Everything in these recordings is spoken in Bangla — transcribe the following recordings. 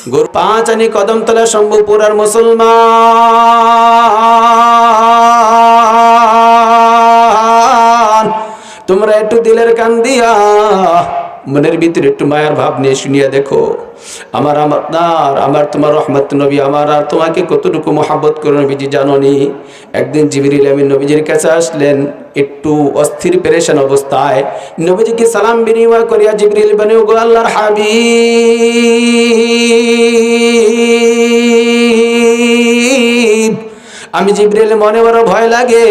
গরু 5 আনি কদমতলা শম্ভুপুরার মুসলমান, তোমরা একটু দিলের কান দিয়া মনের ভিতরে একটু মায়ার ভাব নিয়ে শুনিয়া দেখো, আমার তোমার রহমত নবী আমার আর তোমাকে কতটুকু মহাব্বত করে নবীজি জানোনি। একদিন জিবরিল আমিন নবীজির কাছে আসলেন একটু অস্থির পেরেশান অবস্থায়। নবীজিকে সালাম বিনিময় করিয়া জিবরিল বলে, ওগো আল্লাহর হাবিব, আমি জিবরিল মনে বড় ভয় লাগে,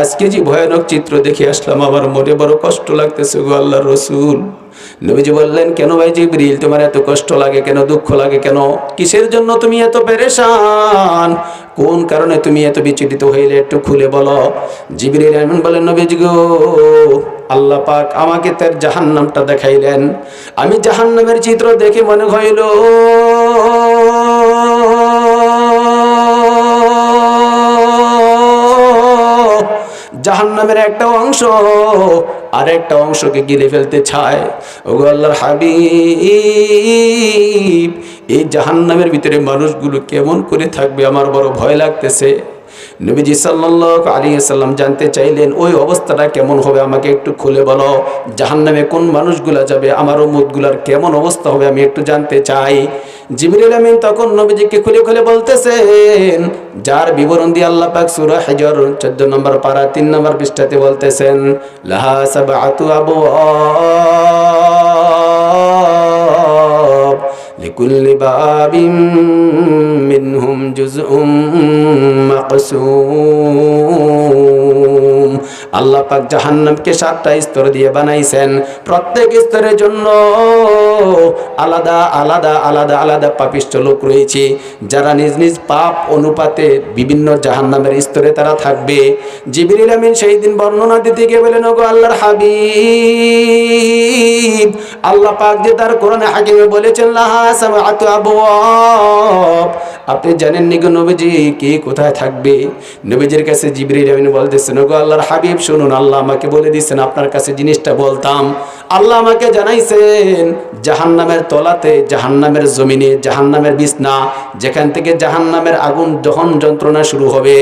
আজকে যে ভয়ানক চিত্র দেখে আসলাম, আমার মনে বড় কষ্ট লাগতেছে গো আল্লাহর রাসূল। নবীজি বললেন, কেন ভাই জিবরিল, তোমার এত কষ্ট লাগে কেন, দুঃখ লাগে কেন, কিসের জন্য তুমি এত পেরেশান, কোন কারণে তুমি এত বিচলিত হইলে, একটু খুলে বলো। জিবরিল আমিন বলেন, নবীজি গো, আল্লাহ পাক আমাকে তার জাহান্নামটা দেখাইলেন। আমি জাহান্নামের চিত্র দেখে মনে হইল জাহান্নামের একটা অংশ আর একটা অংশকে গিলে ফেলতে চায়। ওগো আল্লাহর হাবিব, এই জাহান্নামের ভিতরে মানুষগুলো কেমন করে থাকবে, আমার বড় ভয় লাগতেছে। নবীজি সাল্লাল্লাহু আলাইহি ওয়াসাল্লাম জানতে চাইলেন, ওই অবস্থাটা কেমন হবে, আমাকে একটু খুলে বলো। জাহান্নামে কোন মানুষগুলা যাবে, আমার উম্মতগুলার কেমন অবস্থা হবে, আমি একটু জানতে চাই। জিবরিল আমিন তখন নবীজিকে খুলে খুলে বলতেছেন, যার বিবরণ দিয়ে আল্লাহ পাক সূরা হিজর 14 নম্বর পারা 3 নম্বর পৃষ্ঠাতে বলতেছেন, লাহা সাবআতু আবওয়াব লিকুল্লি বাবিন মিনহুম জুজউম মাকসুম। আল্লাহ পাক জাহান্নামকে 7টা স্তর দিয়ে বানাইছেন, প্রত্যেক স্তরের জন্য আলাদা আলাদা আলাদা আলাদা পাপিষ্ঠ লোক রয়েছে, যারা নিজ নিজ পাপ অনুপাতে বিভিন্ন জাহান্নামের স্তরে তারা থাকবে। জিবরিল আমিন সেই দিন বর্ণনা দিতে গিয়ে বলেন, ওগো আল্লাহর হাবিব, আল্লাহ পাক যে তার কোরআনে হাকিমে বলেছেন, লাহা সাবআতু আবওয়াব, আপনি জানেন নি গো নবীজি কে কোথায় থাকবে? নবীজির কাছে জিবরিল আমিন বলতেছেন, ওগো আল্লাহর হাবিব শুনুন, আল্লাহ আমাকে বলে দিয়েছেন আপনার কাছে জিনিসটা বলতাম। আল্লাহ আমাকে জানাইছেন, জাহান্নামের তলাতে, জাহান্নামের জমিনে, জাহান্নামের বিছনা, যেখান থেকে জাহান্নামের আগুন দহন যন্ত্রণা শুরু হবে,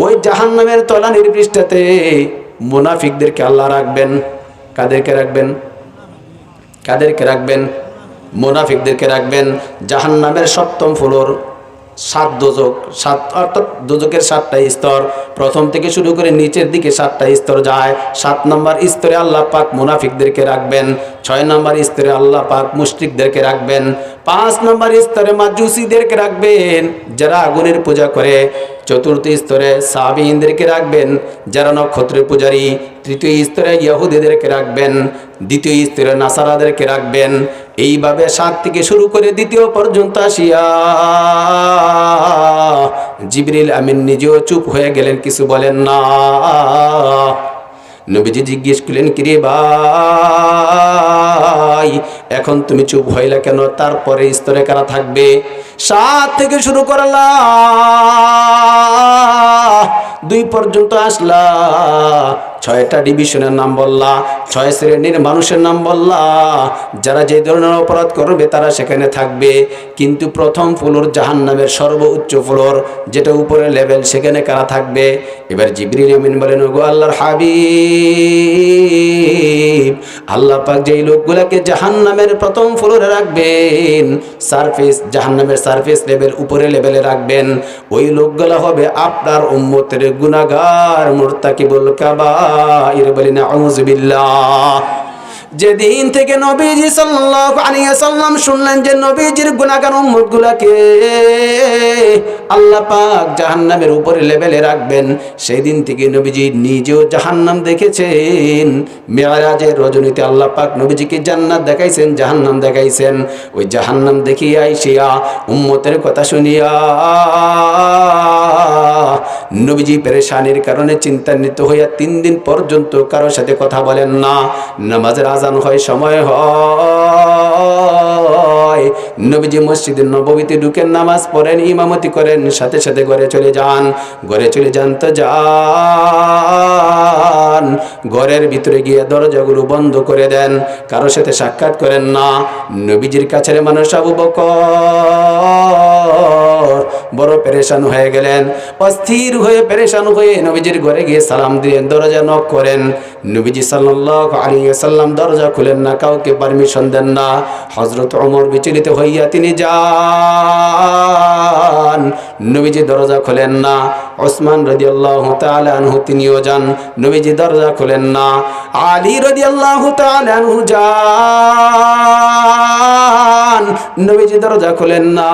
ওই জাহান্নামের তলানির পৃষ্ঠাতে মুনাফিকদেরকে আল্লাহ রাখবেন। কাদেরকে রাখবেন? কাদেরকে রাখবেন? মুনাফিকদেরকে রাখবেন। জাহান্নামের 7ম ফ্লোর, 7 দোজক, 7 অর্থাৎ দোজকের 7টা স্তর, প্রথম থেকে শুরু করে নিচের দিকে 7টা স্তর যায়। 7 নম্বর স্তরে আল্লাহ পাক মুনাফিকদেরকে রাখবেন, 6 নম্বর স্তরে আল্লাহ পাক মুশরিকদেরকে রাখবেন, 5 নম্বর স্তরে মাজুসীদেরকে রাখবেন, যারা আগুনের পূজা করে, 4র্থ স্তরে সাবিনদেরকে রাখবেন, যারা নক্ষত্রের পূজারী, 3য় স্তরে ইহুদিদেরকে রাখবেন, 2য় স্তরে নাসারাদেরকে রাখবেন। এইভাবে 7 থেকে শুরু করে 2য় পর্যন্ত আসিয়া জিবরিল আমিন নিজেও চুপ হয়ে গেলেন, কিছু বলেন না। নবীজি জিজ্ঞেস করলেন, কিরে ভাই, এখন তুমি চুপ হইলা কেন? তারপরে স্তরে কারা থাকবে? 7 থেকে শুরু করলা, 2 পর্যন্ত আসলা, 6টা ডিভিশনের নাম বললা, 6 শ্রেণীর মানুষের নাম বললা, যারা যে ধরনের অপরাধ করবে তারা সেখানে থাকবে। কিন্তু প্রথম ফ্লোর জাহান্নামের সর্বোচ্চ ফ্লোর, যেটা উপরের লেভেল, সেখানে কারা থাকবে? এবার জিবরিল আমিন বলেন, ওগো আল্লাহর হাবিব, আল্লাহ পাক যেই লোকগুলাকে জাহান্নামের প্রথম ফ্লোরে রাখবেন, সারফেস, জাহান্নামের সারফেস লেভেল, উপরে লেভেলে রাখবেন, ওই লোকগুলা হবে আপনার উম্মতের গুনাহগার, মুরতাকিবুল কাবাইর। বলি নাউযু বিল্লাহ। যেদিন থেকে নবীজি সাল্লাল্লাহু আলাইহি ওয়াসাল্লাম শুনলেন যে নবীজির গুনাহগার উম্মতগুলোকে আল্লাহ পাক জাহান্নামের উপরে লেভেলে রাখবেন, সেই দিন থেকে নবীজি নিজেও জাহান্নাম দেখেছেন। মেরাজের রজনীতে আল্লাহ পাক নবীজিকে জান্নাত দেখাইছেন, জাহান্নাম দেখাইছেন। ওই জাহান্নাম দেখিয়া আইসিয়া উম্মতের কথা শুনিয়া নবীজি পেরেশানির কারণে চিন্তান্বিত হইয়া 3 দিন পর্যন্ত কারোর সাথে কথা বলেন না। নামাজের আজান হয়, সময় হয়, হয় নবীজি মসজিদের নববীতে ঢুকেন, নামাজ পড়েন, ইমামতি করেন, সাথে সাথে ঘরে চলে যান। ঘরে চলে যান তো যান, ঘরের ভিতরে গিয়ে দরজাগুলো বন্ধ করে দেন, কারোর সাথে সাক্ষাৎ করেন না। নবীজির কাছের মানুষ আবু বকর বড় পেরেশান হয়ে গেলেন, অস্থির হয়ে পেরেশান হয়ে নবীজির ঘরে গিয়ে সালাম দিলেন, দরজা নক করেন। নবীজি সাল্লাল্লাহু আলাইহি ওয়াসাল্লাম দরজা খুলেন না, কাউকে পারমিশন দেন না। হযরত ওমর বিচলিত হইয়া তিনি যান, নবীজি দরজা খুলেন না। ওসমান রাদিয়াল্লাহু তাআলা আনহু তিনিও যান, নবীজি দরজা খুলেন না। আলী রাদিয়াল্লাহু তাআলা আনহু যান, নবীজি দরজা খুলেন না।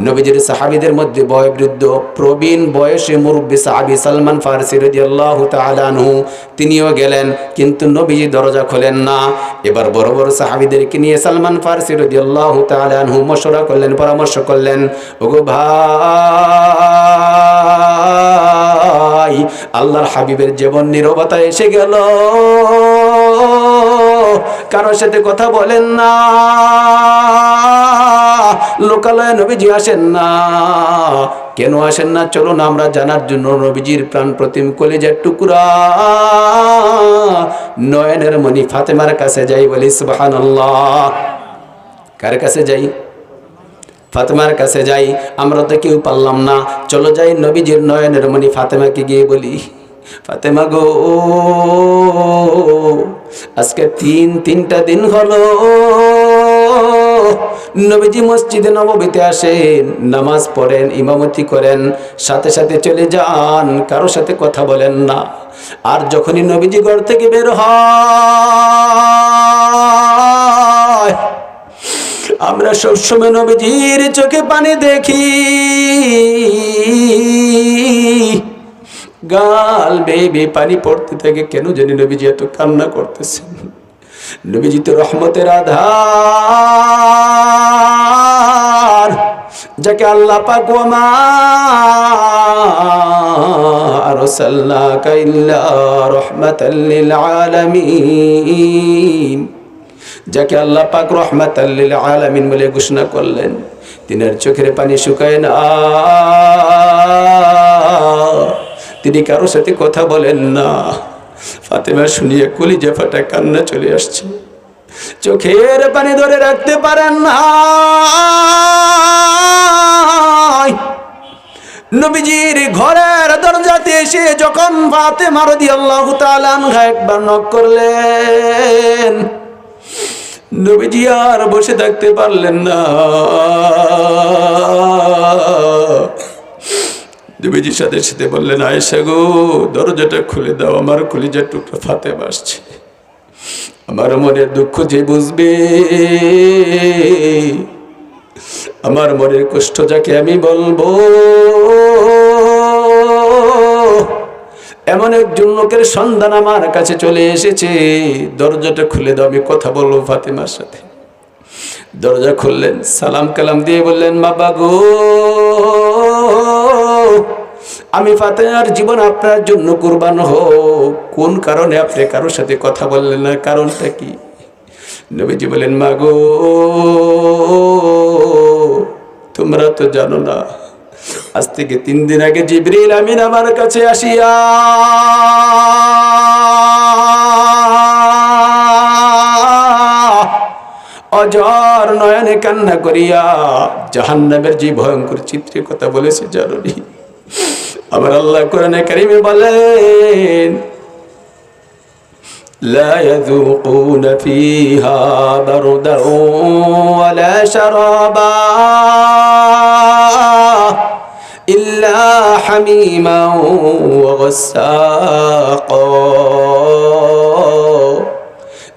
নবীজির সাহাবীদের মধ্যে বয়োবৃদ্ধ প্রবীণ বয়সী মুরব্বী সাহাবী সালমান ফারসি রাদিয়াল্লাহু তাআলা আনহু তিনিও গেলেন, কিন্তু নবীজি দরজা খোলেন না। এবার বড় বড় সাহাবীদেরকে নিয়ে সালমান ফারসি রাদিয়াল্লাহু তাআলা আনহু মশওয়ারা করলেন, পরামর্শ করলেন, ওগো ভাই, আল্লাহর হাবিবের জীবন নীরবতা এসে গেল, কারোর সাথে কথা বলেন না, লোকালয়ে নবীজি আসেন না। কেন আসেন না? চলো না আমরা জানার জন্য। নবীজির প্রাণ প্রতিম কলিজার টুকরা নয়নের মণি ফাতেমার কাছে যাই, বলি সুবহানাল্লাহ। কার কাছে যাই? ফাতেমার কাছে যাই। আমরা তো কেউ পারলাম না, চলো যাই নবীজির নয়নের মণি ফাতেমাকে গিয়ে বলি, ফাতেমা গো, আজকে তিনটা দিন হলো নবীজি মসজিদে নববীতে আসেন, নামাজ পড়েন, ইমামতি করেন, সাথে সাথে চলে যান, কারোর সাথে কথা বলেন না। আর যখনই নবীজি ঘর থেকে বের হয়, আমরা সবসময় নবীজির চোখে পানি দেখি, গাল বেয়ে পানি পড়তে থাকে। কেন জানি নবীজি এত কান্না করতেছেন। নবীজি তো রহমতের আধার, যাকে আল্লাহ পাক ওয়া মা আরসালনাকা ইল্লা রাহমাতাল লিল আলামিন, যাকে আল্লাহ পাক রাহমাতাল লিল আলামিন বলে ঘোষণা করলেন, তিনার চোখের পানি শুকায় না, তিনি কারোর সাথে কথা বলেন না। ফাতেমা শুনিয়ে কলিজা ফাটা কান্না চলে আসছে, চোখের পানি ধরে রাখতে পারেন না। নবীজির ঘরের দরজাতে এসে যখন ফাতেমা রাদিয়াল্লাহু তাআলা আনহা একবার নক করলেন, নবীজি আর বসে থাকতে পারলেন না। নবীজির সাথে সাথে বললেন, আয়েশা গো, দরজাটা খুলে দাও, আমার কলিজার টুকরা ফাতেমা আসছে। আমার মনের দুঃখ যে বুঝবে, আমার মনের কষ্ট যাকে আমি বলবো, এমন একজন লোকের সন্ধান আমার কাছে চলে এসেছে, দরজাটা খুলে দাও, আমি কথা বলবো ফাতেমার সাথে। দরজা খুললেন, সালাম কালাম দিয়ে বললেন, বাবা গো, আমি ফাতেমার জীবন আপনার জন্য কুরবান হোক। কোন কারণে আপনি কারোর সাথে কথা বললেন না? কারণটা কি? নবীজি বলেন, মা গো, তোমরা তো জানো না, আজ থেকে 3 দিন আগে জিবরিল আমিন আমার কাছে আসিয়া অজর নয়নে কান্না করিয়া জাহান্নামের যে ভয়ঙ্কর চিত্রের কথা বলেছে জানি। আমার আল্লাহ কোরআনে কারিমে বলেন, লা ইয়াযুকুনা ফিহা বারদান ওয়ালা শারাবা ইল্লা হামিমান ওয়া গাসসাকা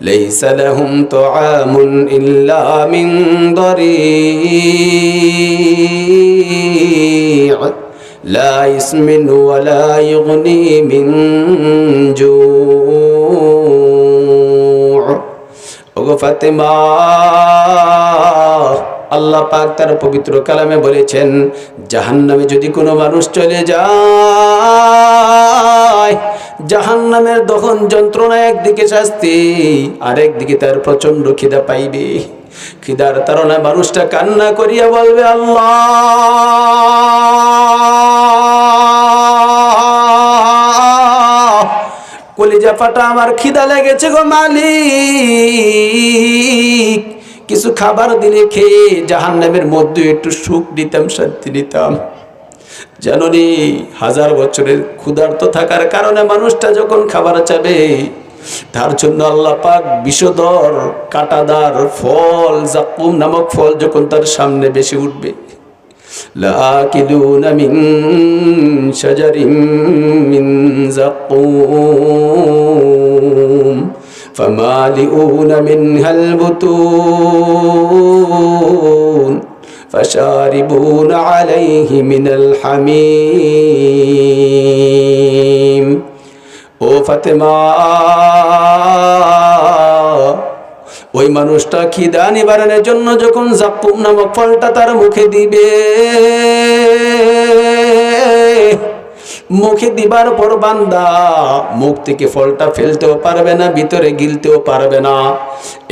লাইসা লাহুম তুআমুন ইল্লা মিন দারি' লা ইসমিন ওয়ালা ইগনি মিন জু'। ওগো ফাতেমা, আল্লাহ পাক তার পবিত্র কালামে বলেছেন, জাহান্নামে যদি কোনো মানুষ চলে যায়, জাহান্নামের দহন যন্ত্রণা একদিকে শাস্তি, আরেকদিকে তার প্রচন্ড খিদা পাইবে। খিদার তাড়নায় মানুষটা কান্না করিয়া বলবে আল্লাহ, কলিজা ফাটা আমার খিদা লেগেছে গো মালিক, কিছু খাবার দিলে খেয়ে জাহান্নামের মধ্যে একটু সুখ দিতাম, শান্তি দিতাম। জানি হাজার বছরের ক্ষুধার্ত থাকার কারণে মানুষটা যখন খাবার চাবে, তার জন্য আল্লাহ পাক বিষধর কাঁটাদার ফল জাকুম নামক ফল যখন তার সামনে বেশি উঠবে, লাকিলুনা মিন শাজারিম মিন জাকুম ফামালিউনা মিনহাল বুতুন فشاربون عليه من الحميم। ও ফাতেমা, ওই মানুষটা খিদা নিবারণের জন্য যখন জাকুম নামক ফলটা তার মুখে দিবে, মুখে দিবার পর বান্দা মুখ থেকে ফলটা ফেলতেও পারবে না, ভিতরে গিলতেও পারবে না।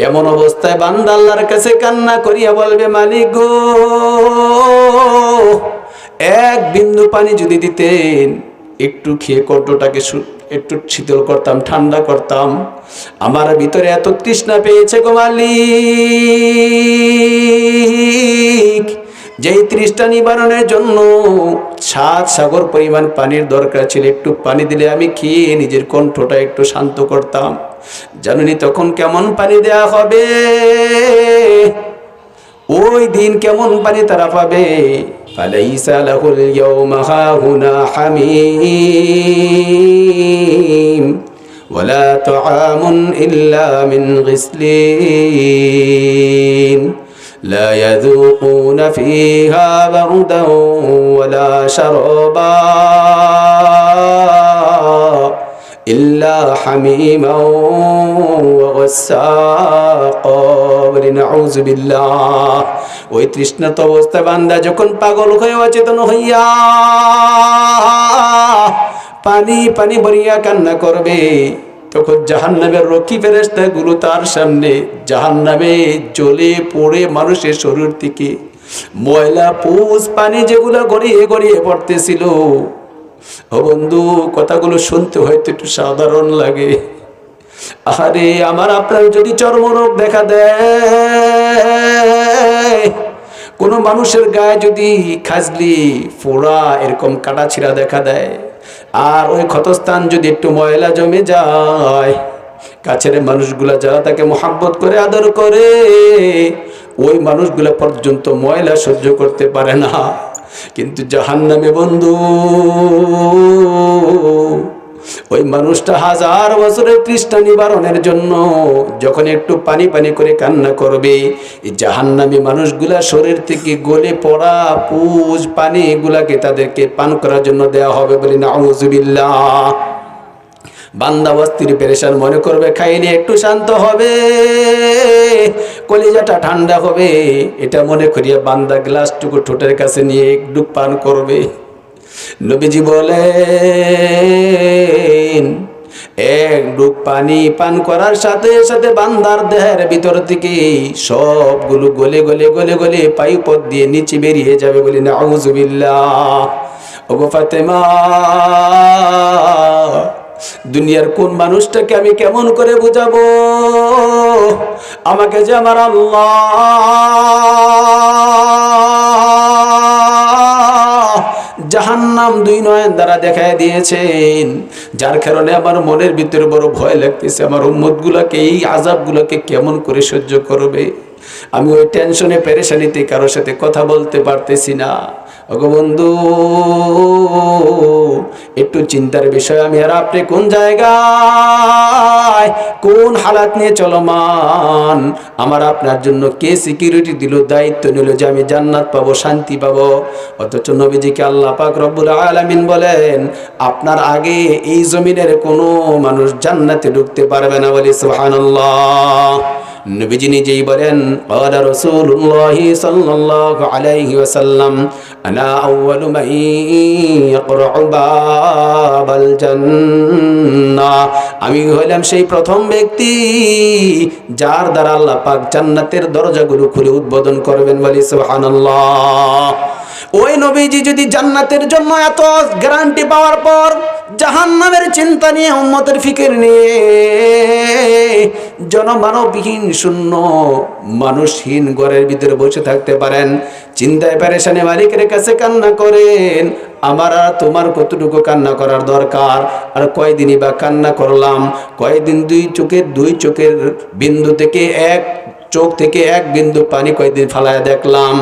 এমন অবস্থায় বান্দা আল্লাহর কাছে কান্না করিয়া বলবে, মালিক গো, এক বিন্দু পানি যদি দিতেন, একটু খেয়ে কণ্ঠটাকে একটু শীতল করতাম, ঠান্ডা করতাম। আমার ভিতরে এত তৃষ্ণা পেয়েছে গো মালিক, যেই তৃষ্ণা নিবারণের জন্য 7 সাগর পরিমাণ পানির দরকার ছিল। একটু পানি দিলে আমি খেয়ে নিজের কণ্ঠটা একটু শান্ত করতাম। জানেন তখন কেমন পানি দেয়া হবে, ওই দিন কেমন পানি তারা পাবে। ফালাইসা লাহুল ইয়াওমা হাহুনা হামীম ওয়ালা তুআমুন ইল্লা মিন গিসলিন لا يذوقون فيها بردا ولا شرابا إلا حميما وغساقا نعوذ بالله। ওই তৃষ্ণার্ত অবস্থা বান্দা যখন পাগল হয়ে অচেতন হইয়া পানি পানি ভরিয়া কান্না করবে, তখন জাহান্নামের রক্ষী ফেরেশতাগুলো তার সামনে জাহান্নামে জ্বলে পড়ে মানুষের শরীর থেকে ময়লা পুষ পানি যেগুলো গড়িয়ে গড়িয়ে পড়তেছিল। ও বন্ধু, কথাগুলো শুনতে হয়তো একটু সাধারণ লাগে। আরে আমার আপনার যদি চর্মরোগ দেখা দেয়, কোন মানুষের গায়ে যদি খাজলি ফোড়া এরকম কাটা ছিঁড়া দেখা দেয়, আর ওই ক্ষতস্থান যদি একটু ময়লা জমে যায়, কাছের মানুষগুলা যারা তাকে মোহাব্বত করে আদর করে, ওই মানুষগুলা পর্যন্ত ময়লা সহ্য করতে পারে না। কিন্তু জাহান্নামে বন্ধু, ওই মানুষটা 1000 বছরের তৃষ্ণা নিবারণের জন্য যখন একটু পানি পানি করে কান্না করবে, এই জাহান্নামী মানুষগুলা শরীর থেকে গলে পড়া পুজ পানি এগুলাকে তাদেরকে পান করার জন্য দেওয়া হবে বলে নাউযুবিল্লাহ। বান্দা অস্থির পেরেশান মনে করবে, খাইলে একটু শান্ত হবে, কলিজাটা ঠান্ডা হবে, এটা মনে করিয়া বান্দা গ্লাসটুকু ঠোঁটের কাছে নিয়ে একটু পান করবে। নবীজি বলেন, এক ডুব পানি পান করার সাথে সাথে বান্দার দেহের ভিতর থেকে সবগুলো গলে গলে গলে গলে পায়ুপথ দিয়ে নিচে বেরিয়ে যাবে বলে নাউযুবিল্লাহ। ওগো ফাতেমা, দুনিয়ার কোন মানুষটাকে আমি কেমন করে বুঝাবো, আমাকে যে আমার আল্লাহ জাহান্নাম 2 নয়ন দ্বারা দেখায় দিয়েছেন, যার কারণে আমার মনের ভিতরে বড় ভয় লাগতেছে। আমার উম্মতগুলোকে এই আযাবগুলোকে কেমন করে সহ্য করবে, আমি ওই টেনশনে পেরেশানিতে কারোর সাথে কথা বলতে পারতেছি না। ওগো বন্ধু, একটু চিন্তার বিষয়, আমি আর আপনি কোন জায়গায় কোন হালাত নিয়ে চলমান। আমার আপনার জন্য কে সিকিউরিটি দিল, দায়িত্ব নিল যে আমি জান্নাত পাবো, শান্তি পাবো। অথচ নবীজিকে আল্লাহ পাক রব্বুল আলামিন বলেন, আপনার আগে এই জমিনের কোনো মানুষ জান্নাতে ঢুকতে পারবে না বলে সুবহানাল্লাহ। নবীজি নিজেই বলেন, ক্বালা রাসূলুল্লাহি সাল্লাল্লাহু আলাইহি ওয়াসাল্লাম, আনা আউয়ালু মান ইয়াকরাউ বাবাল জান্নাহ, আমি হলাম সেই প্রথম ব্যক্তি যার দ্বারা আল্লাহ পাক জান্নাতের দরজাগুলো খুলে উদ্বোধন করবেন। বলি সুবহানাল্লাহ। ওই নবীজি যদি জান্নাতের জন্য এত গ্যারান্টি পাওয়ার পর জাহান্নামের চিন্তা নিয়ে, উম্মতের ফিকির নিয়ে, জনমানবহীন শূন্য মানুষহীন ঘরের ভিতরে বসে থাকতে পারেন, চিন্তায় পেরেশানে মালিকের কাছে কান্না করেন, আমার আর তোমার কতটুকু কান্না করার দরকার, আর কয়দিনই বা কান্না করলাম, কয়দিন দুই চোখের বিন্দু থেকে এক চোখ থেকে এক বিন্দু পানি কয়দিন ফালায় দেখলাম।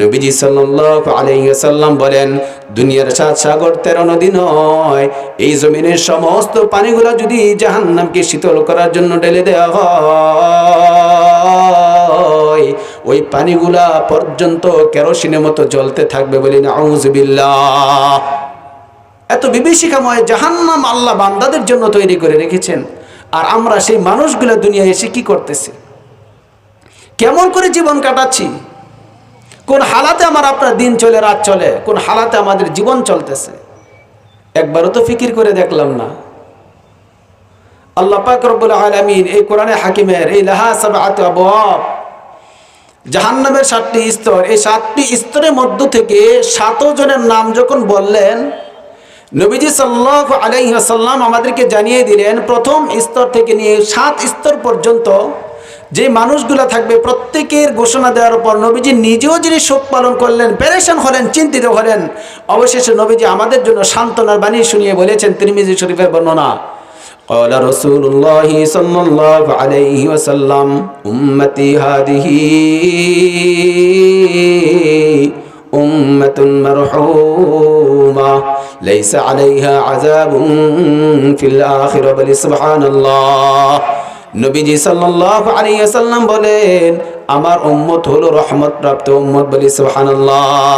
নবীজি সাল্লাল্লাহু আলাইহি ওয়াসাল্লাম বলেন, দুনিয়ার 7 সাগর 13 নদী নয়, এই জমিনের সমস্ত পানিগুলো যদি জাহান্নামকে শীতল করার জন্য ঢেলে দেওয়া হয়, ওই পানিগুলা পর্যন্ত কেরোসিনের মতো জ্বলতে থাকবে। বলি নাউযুবিল্লাহ। এত বিভীষিকাময় জাহান্নাম আল্লাহ বান্দাদের জন্য তৈরি করে রেখেছেন, আর আমরা সেই মানুষগুলো দুনিয়ায় এসে কি করতেছি, কেমন করে জীবন কাটাচ্ছি, কোন হালাতে আমার আপনার দিন চলে, রাত চলে, কোন হালাতে আমাদের জীবন চলতেছে, একবারও তো ফিকির করে দেখলাম না। আল্লাহ পাক রব্বুল আলামিন এই কোরআনে হাকিমের এই লাহা সাবআতু আবওয়াব, জাহান্নামের 7টি স্তর, এই 7টি স্তরের মধ্য থেকে 7 জনের নাম যখন বললেন, নবীজি সাল্লাল্লাহু আলাইহি ওয়াসাল্লাম আমাদেরকে জানিয়ে দিলেন, প্রথম স্তর থেকে নিয়ে 7 স্তর পর্যন্ত যে মানুষগুলা থাকবে প্রত্যেকের ঘোষণা দেওয়ার পর নবীজি নিজেও যিনি শোক পালন করলেন, পেরেশান হলেন, চিন্তিত হলেন, অবশেষে নবীজি আমাদের জন্য সান্ত্বনার বাণী শুনিয়ে বলেছেন, তিরমিজি শরীফের বর্ণনা, ক্বালা রাসূলুল্লাহি সাল্লাল্লাহু আলাইহি ওয়াসাল্লাম, উম্মতি হাদিহি উম্মাতুন মারহুমা লাইসা আলাইহা আযাবুন ফিল আখিরা। বলি সুবহানাল্লাহ। নবীজি সাল্লাল্লাহু আলাইহি ওয়াসাল্লাম বলেন, আমার উম্মত হলো রহমত প্রাপ্ত উম্মত। বলি সুবহানাল্লাহ।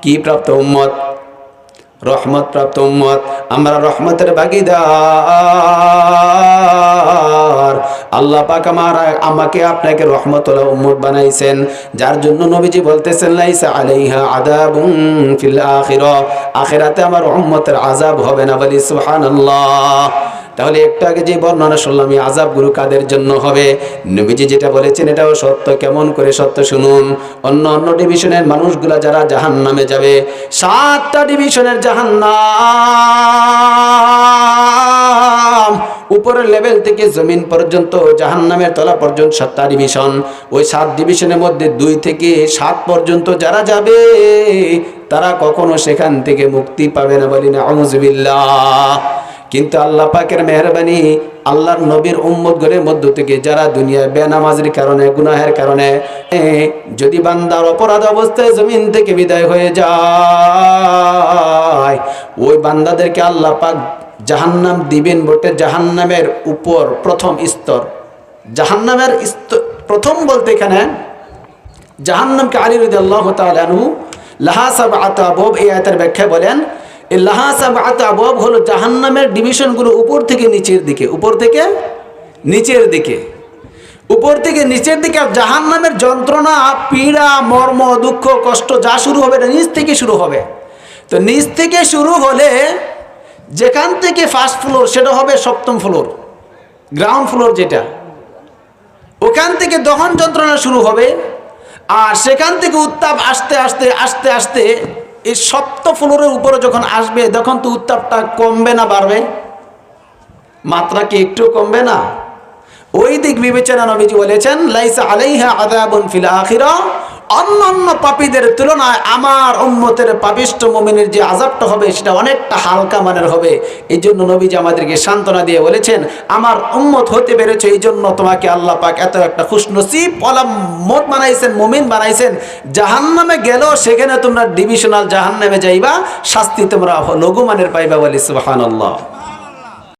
কি প্রাপ্ত উম্মত? রহমত প্রাপ্ত উম্মত। আমরা রহমতের ভাগীদার। আল্লাহ পাক আমাকে আপনাকে রহমতুল উম্মত বানাইছেন, যার জন্য নবীজি বলতেছেন, লাইসা আলাইহা আযাবুন ফিল আখিরা, আখিরাতে আমার উম্মতের আযাব হবে না। বলি সুবহানাল্লাহ। তাহলে একটু আগে যে বর্ণনা শুনলাম, এই আযাবগুলো কাদের জন্য হবে? নবীজি যেটা বলেছেন এটাও সত্য। কেমন করে সত্য শুনুন। অন্য ডিভিশনের মানুষগুলা যারা জাহান্নামে যাবে, 7টা ডিভিশনের জাহান্নাম, উপরের লেভেল থেকে জমিন পর্যন্ত, জাহান্নামের তলা পর্যন্ত 7টা ডিভিশন। ওই 7 ডিভিশনের মধ্যে 2 থেকে 7 পর্যন্ত যারা যাবে তারা কখনো সেখান থেকে মুক্তি পাবে না। বলি নাউযুবিল্লাহ। কিন্তু আল্লাহ পাকের মেহেরবানি, আল্লাহর নবীর উম্মতগণের মধ্য থেকে যারা দুনিয়ায় বেনামাজির কারণে, গুনাহের কারণে যদি বান্দার অপরাধ অবস্থায় জমিন থেকে বিদায় হয়ে যায়, ওই বান্দাদেরকে আল্লাহ পাক জাহান্নাম দিবেন বটে। জাহান্নামের উপর প্রথম স্তর, জাহান্নামের প্রথম বলতে এখানে জাহান্নামকে আলী রাদিয়াল্লাহু তাআলা আনহু লাহা সাবআতু আবওয়াব এই আয়াতের ব্যাখ্যা বলেন, এই লাহা সাবআতু আবওয়াব হলো জাহান্নামের ডিভিশনগুলো উপর থেকে নিচের দিকে, উপর থেকে নিচের দিকে, উপর থেকে নিচের দিকে। আর জাহান্নামের যন্ত্রণা, পীড়া, মর্ম, দুঃখ, কষ্ট যা শুরু হবে এটা নিচ থেকে শুরু হবে। তো নিচ থেকে শুরু হলে যেখান থেকে ফার্স্ট ফ্লোর সেটা হবে 7ম ফ্লোর, গ্রাউন্ড ফ্লোর যেটা, ওখান থেকে দহন যন্ত্রণা শুরু হবে। আর সেখান থেকে উত্তাপ আস্তে আস্তে আস্তে আস্তে এই 7ম ফ্লোরের উপরে যখন আসবে, তখন তো উত্তাপটা কমবে না বাড়বে? মাত্রা কি একটু কমবে না? ওই দিক বিবেচনা নবীজি বলেছেন, লাইসা আলাইহা আযাবুন ফিল আখিরা, অন্যান্য পাপীদের তুলনায় আমার উম্মতের পাপিষ্ঠ মুমিনের যে আযাবটা হবে সেটা অনেকটা হালকা মানের হবে। এই জন্য নবীজি আমাদেরকে সান্ত্বনা দিয়ে বলেছেন, আমার উম্মত হতে পেরেছে, এই জন্য তোমাকে আল্লাহ পাক এত একটা খুশনসিব ওয়ালা উম্মত বানাইছেন, মুমিন বানাইছেন। জাহান্নামে গেলেও সেখানে তোমরা ডিভিশনাল জাহান্নামে যাইবা, শাস্তি তোমরা লঘু মানের পাইবা। বলি সুবহানাল্লাহ।